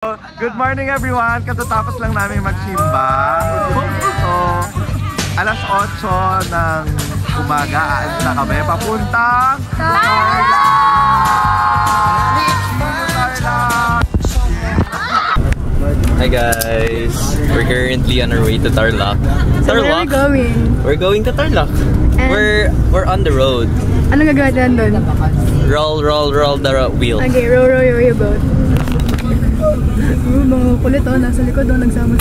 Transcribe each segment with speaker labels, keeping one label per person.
Speaker 1: Good morning everyone! Katatapos lang namin magsimba. So, alas 8 ng umaga, aalis na kami papuntang Tarlac!
Speaker 2: Hi guys! We're currently on our way to Tarlac.
Speaker 3: So where are we going?
Speaker 2: We're going to Tarlac. We're on the road.
Speaker 3: Anong gagawin doon?
Speaker 2: Roll the wheel.
Speaker 3: Okay, row your boat. Mga kulit nasa likod nagsama-sama.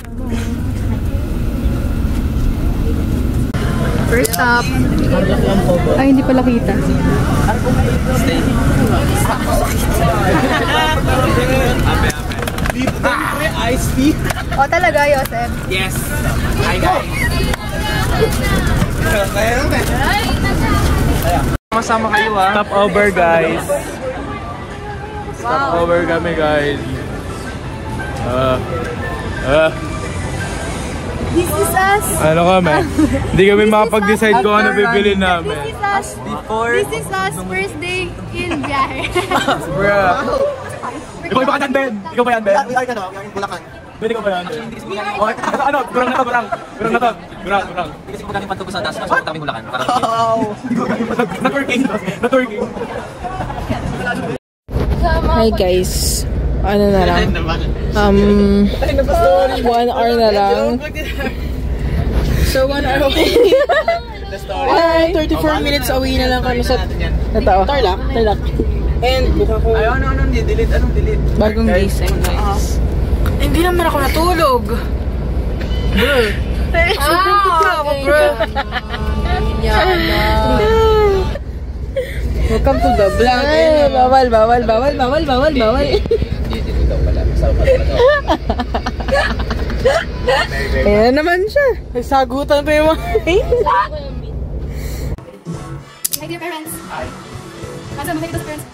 Speaker 3: First stop. Ay, hindi pala kita.
Speaker 2: Stay. Ice tea.
Speaker 3: O talaga, Joseph?
Speaker 2: Yes. Hi guys. Masama kayo ha. Stop over guys. Stop over kami guys.
Speaker 3: This is us.
Speaker 4: Ano kami? Hindi kami makapag-decide kung ano bibili namin.
Speaker 3: This is us. This is us first day in biyahe.
Speaker 4: Bruh. Ikaw ba yan, Ben? Ikaw ba yan, Ben?
Speaker 5: We are ka no? We are in Bulacan.
Speaker 4: Ben, ikaw ba yan, Ben? Ano? Gurang na to, gurang. Gurang na to. Gurang.
Speaker 2: Kasi kung galing pantubo sa taas, mas kami Bulacan.
Speaker 4: Na-twerking.
Speaker 6: Hi guys. Ano na lang? 1 hour na lang. So 1 hour away. 34 minutes away na lang kami sa Tarlac. And buka ko.
Speaker 2: Anong delete?
Speaker 6: Bagong gising guys. Hindi naman ako natulog. Bro. Bro. Welcome to the vlog. Bawal. Ayan naman siya. Nagsagutan pa yung mga
Speaker 3: Hi dear parents. Hi. Asa mo kayo sa parents?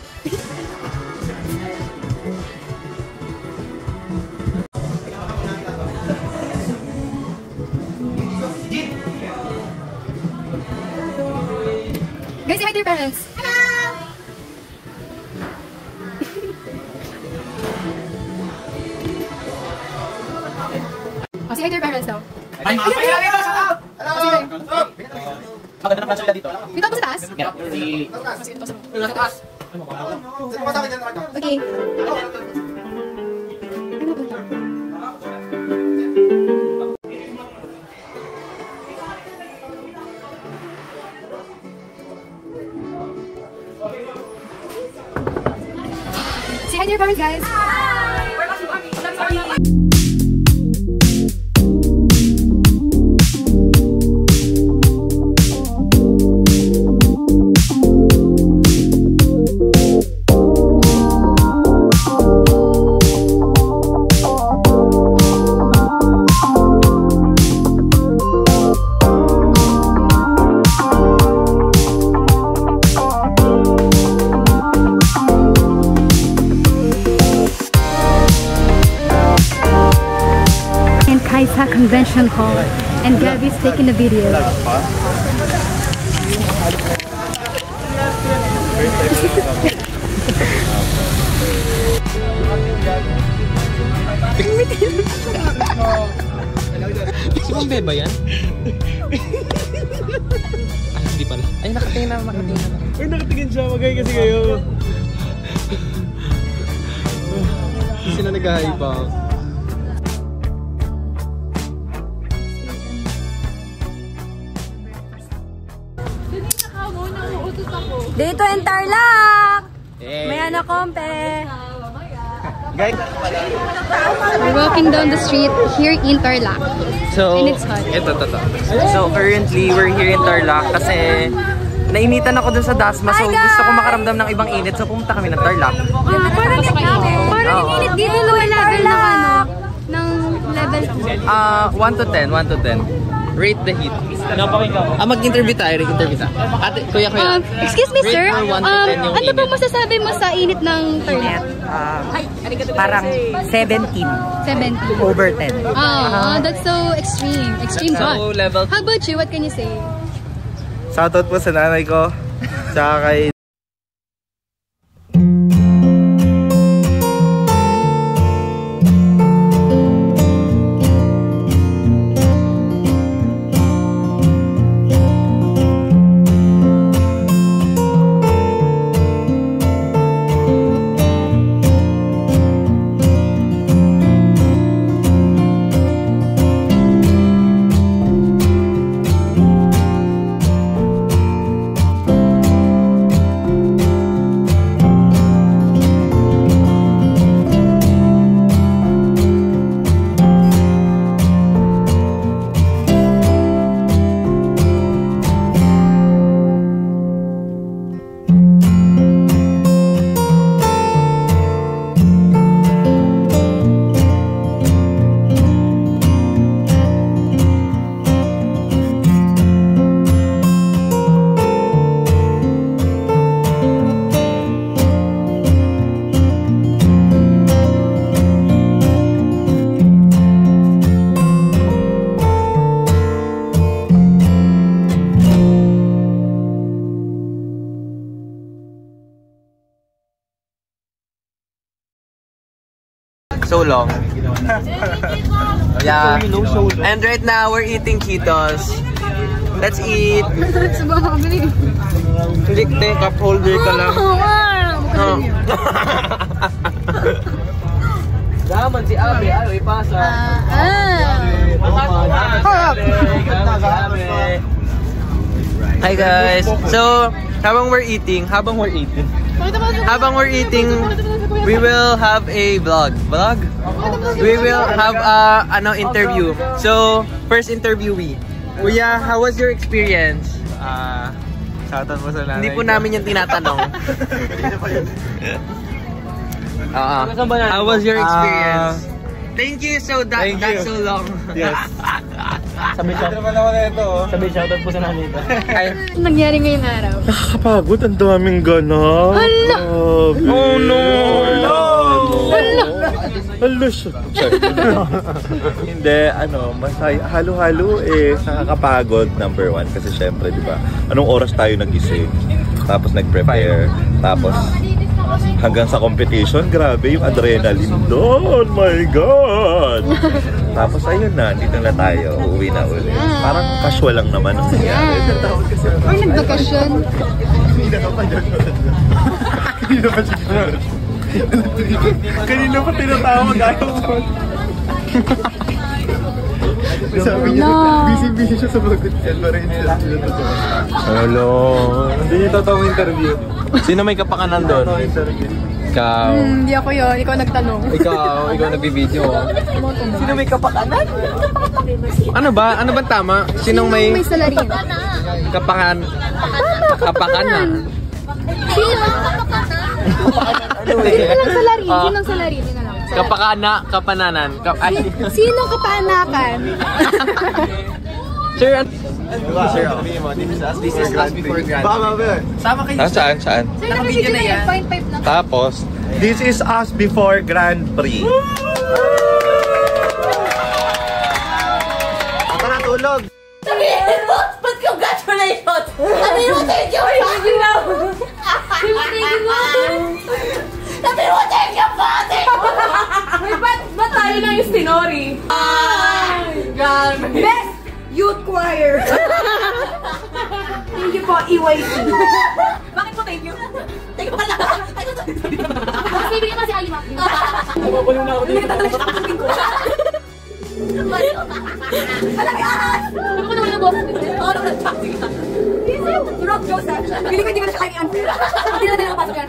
Speaker 3: Guys, say hi to your parents. Say hi to your parents daw.
Speaker 2: Maganda na pala dito.
Speaker 3: Dito po sa taas? Okay. Say hi to your parents, guys. Kaisa Convention Hall, and Gabby's taking a video.
Speaker 2: Sibang beba yan? Hindi pala. Ay, nakatingin na.
Speaker 4: Ay, nakatingin siya. Magay kasi kayo.
Speaker 2: Sila nag-ahibang.
Speaker 3: Dito in Tarlac! May kompe!
Speaker 2: Guys,
Speaker 3: We're walking down the street here in Tarlac.
Speaker 2: so,
Speaker 3: And it's hot.
Speaker 2: Ito. So, currently, we're here in Tarlac kasi nainitan ako dun sa Dasma. So, gusto ko makaramdam ng ibang init. So, pumunta kami ng Tarlac.
Speaker 3: Parang ang init dito lower level ng level 2.
Speaker 2: 1 to 10. Rate the heat. Mag-interview tayo. Ate, kuya.
Speaker 3: Excuse me, sir.
Speaker 2: Rate from 1 to 10 yung
Speaker 3: ano
Speaker 2: init.
Speaker 3: ba masasabi mo sa init ng Tarlac?
Speaker 7: Parang 17
Speaker 3: 17.
Speaker 7: over 10.
Speaker 3: That's so extreme. Extreme hot.
Speaker 2: So, level
Speaker 3: How about you? What can you say?
Speaker 1: Shoutout po sa nanay ko. Tsaka kay
Speaker 2: so long. Yeah. And right now, we're eating Cheetos. Let's eat. Click the cup holder ka lang. Daman si Abe, ayaw ipasa. Hi guys. So, habang we're eating, we will have a vlog. We will have a interview. So, first interviewee. Kuya, how was your experience?
Speaker 1: Shoutout mo sa nanay.
Speaker 2: Hindi po namin yung tinatanong. How was your experience? Thank you. So that's so long.
Speaker 1: Yes.
Speaker 6: Sabi shoutout po sa nanay ito.
Speaker 3: Nangyari ngayong araw.
Speaker 1: Nakakapagod, ang daming ganon.
Speaker 3: Hala!
Speaker 1: Oh no! Hala siya. Hindi, masaya. Halo-halo nakakapagod, number one. Kasi syempre, di ba, anong oras tayo nagising? Tapos nag-prepare. Tapos hanggang sa competition, grabe yung adrenaline doon. My God! Tapos ayun na, dito na tayo. Uuwi na ulit. Parang casual lang naman ang nangyari.
Speaker 3: Or nagbakasyon.
Speaker 1: Kanina pa tinatawag ayaw mo. Sabi niya, busy siya sa mga good para hindi siya tinatawag. Hello. Hindi niya totoo interview.
Speaker 2: Sino may kapakanan doon? Ikaw.
Speaker 3: Hindi ako yun. Ikaw nagtanong.
Speaker 2: Ikaw nagbibideo. Sino may kapakanan? Ano ba tama? Sinong may
Speaker 3: salarin?
Speaker 2: kapakanan?
Speaker 3: Sino? Sino lang salarin? Sinong salarin? Yun na lang.
Speaker 2: Kapananan.
Speaker 3: Sinong kapanakan?
Speaker 2: Sir,
Speaker 1: This is us before grand.
Speaker 2: sama kayo.
Speaker 1: Saan?
Speaker 3: Sir, nakabidyo na yan. 0.5 lang.
Speaker 1: Tapos, this is us before Grand Prix. Tara, tulog!
Speaker 5: Sabihin mo! But congratulations! Sabihin mo, thank you! Thank you! Sabihin mo, thank you po! Thank you! Ba't tayo na yung sinori? Best Youth Choir! Thank you po, EYC! Bakit po thank you? Thank you po pala! Kasi bigyan kasi Ali Maki.
Speaker 6: Napapaliw na ako dito.
Speaker 5: Malakas! Ano ko naman yung boss? Oo, naman ang chat. Rock Joseph. Pili ko hindi ko na siya kaya unfair. Hindi na nakapasok yan.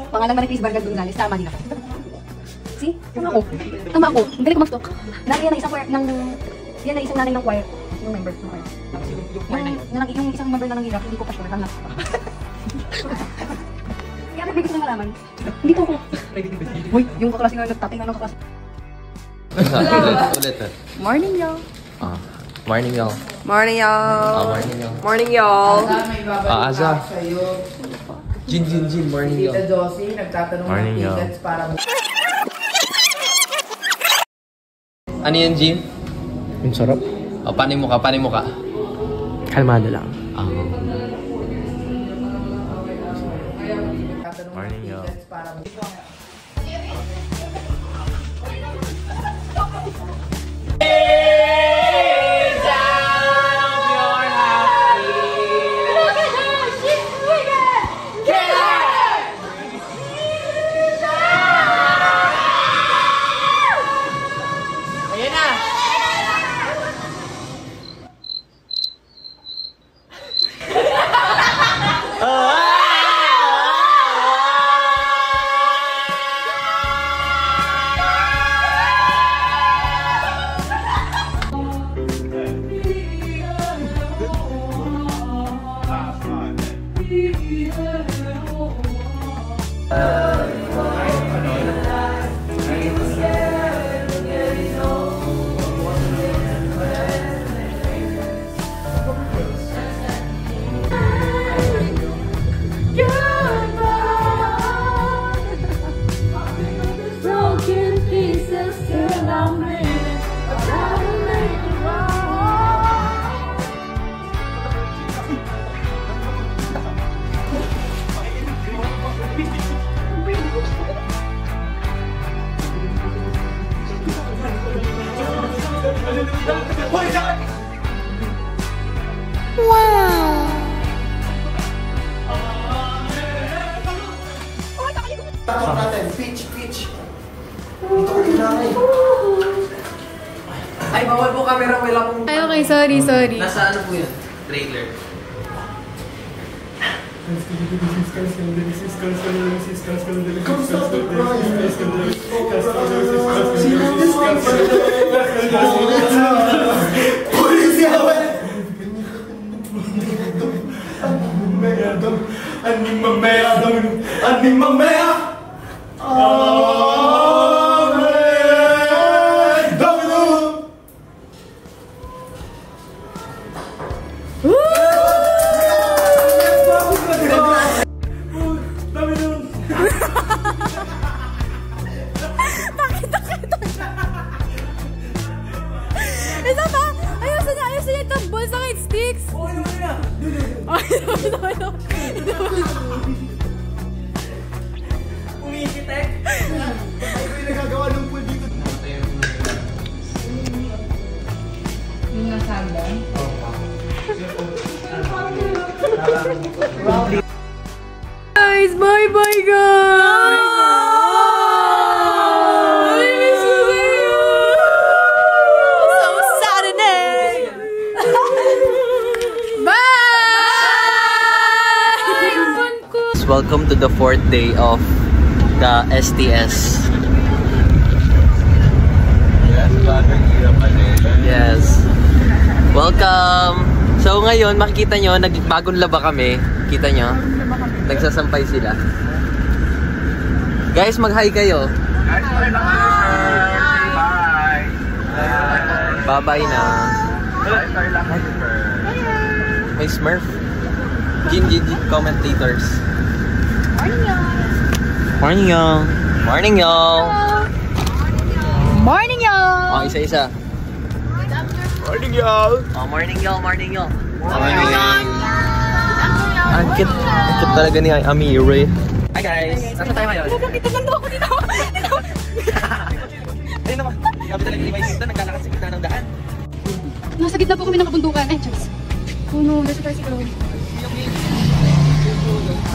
Speaker 7: Pangalan mo ni Chris Vargas Gonzales, tama din ako. See? Tama ako. Ang galing kumastok. Yan na isang choir yan na isang nanay ng choir. Yung member ng choir. Yung isang member na ng hirap, hindi ko pa sure. Hanap ko pa. Kaya may gusto nang malaman. Hindi ko ako. Uy, yung kaklase nga nagtating ng kaklase.
Speaker 2: Ulit.
Speaker 3: Morning, y'all.
Speaker 2: Morning, y'all.
Speaker 3: Morning, y'all.
Speaker 2: Morning, y'all.
Speaker 3: Morning, y'all.
Speaker 2: Aza. Jin, morning, y'all.
Speaker 1: Morning, y'all.
Speaker 2: Ano yan, Jim?
Speaker 6: Ang sarap.
Speaker 2: Paano mo ka?
Speaker 6: Kalmado lang.
Speaker 1: Morning, y'all.
Speaker 2: camera, wala akong...
Speaker 3: Ay, okay, sorry.
Speaker 2: Nasa ano po yun? Trailer.
Speaker 3: Isa pa? Ayusin niya itong balls sa kite sticks. No.
Speaker 2: Umikitek.
Speaker 6: Ay, nagagawa ng pool dito.
Speaker 7: Yung nasabang.
Speaker 3: Guys, bye guys! I miss you so Saturday! Bye!
Speaker 2: Welcome to the 4th day of the STS. Yes. Welcome! So ngayon, makikita nyo, nagbagong laba kami. Kita nyo? Nagsasampay sila. Guys, mag-hi kayo. Bye-bye na. May Smurf. Gin commentators. Morning y'all. Morning y'all.
Speaker 3: Morning y'all!
Speaker 2: Oh, isa-isa.
Speaker 1: Morning, y'all!
Speaker 2: Oh, morning y'all. Morning y'all. Morning y'all. Ang cute talaga ni Amiri. Hi guys. Nasaan tayo ngayon?
Speaker 3: Nandito ako dito.
Speaker 2: Ayun naman. Sabi talaga ni Maisita, naglalakad sa gitna ng daan.
Speaker 3: Nasa gitna po kami ng kabundukan. Ay, Diyos. Oh no, there's a tricycle.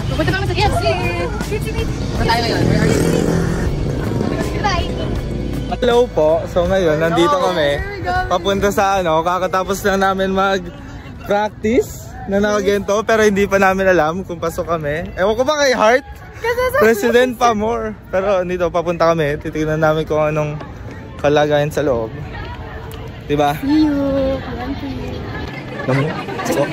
Speaker 3: Pupunta pa kami sa KFC.
Speaker 2: Saan tayo ngayon? Where are you?
Speaker 3: Bye.
Speaker 4: Hello po. So ngayon, nandito kami. Papunta sa kakatapos lang namin mag-practice na nakagento. Pero hindi pa namin alam kung pasok kami. Ewan ko ba kay Heart? President pa more. Pero dito, papunta kami. Titignan namin kung anong kalagayan sa loob. Diba?
Speaker 3: You.
Speaker 4: Congrats po.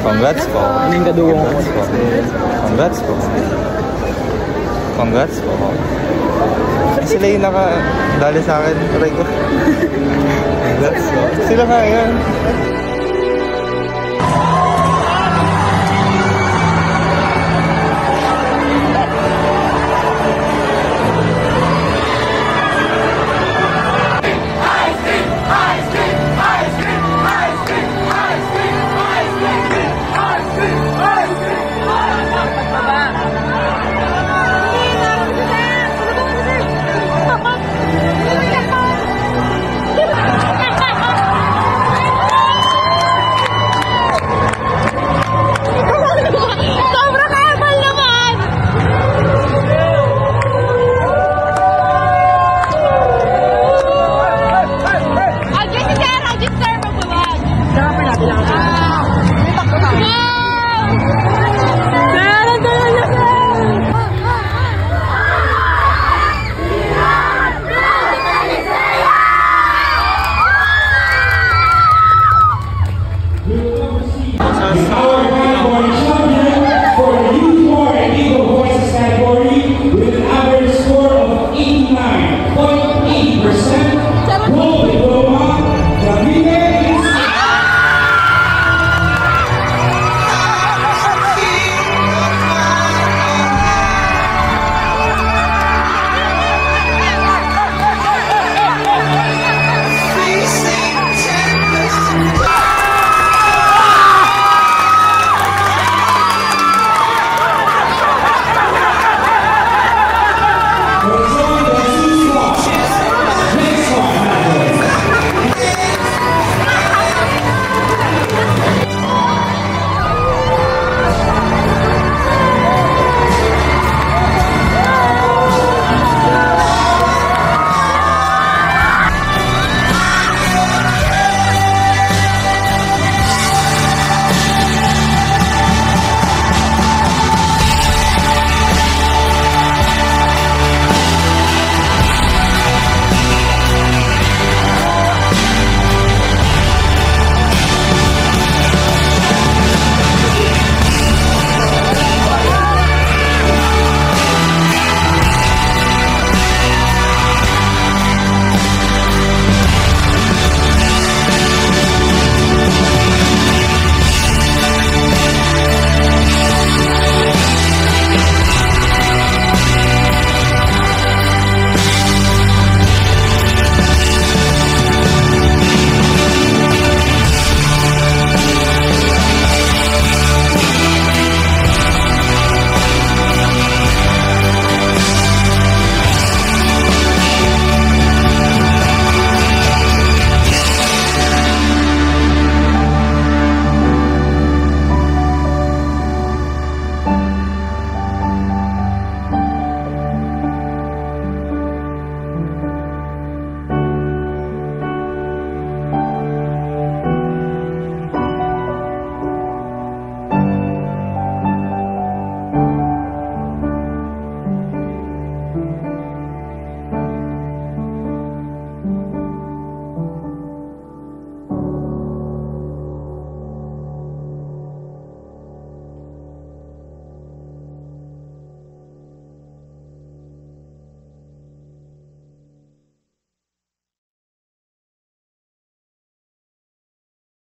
Speaker 4: Congrats po. Congrats po. Congrats po. Congrats po. Sila yung nakadali sa akin. Congrats po. Sila nga yan.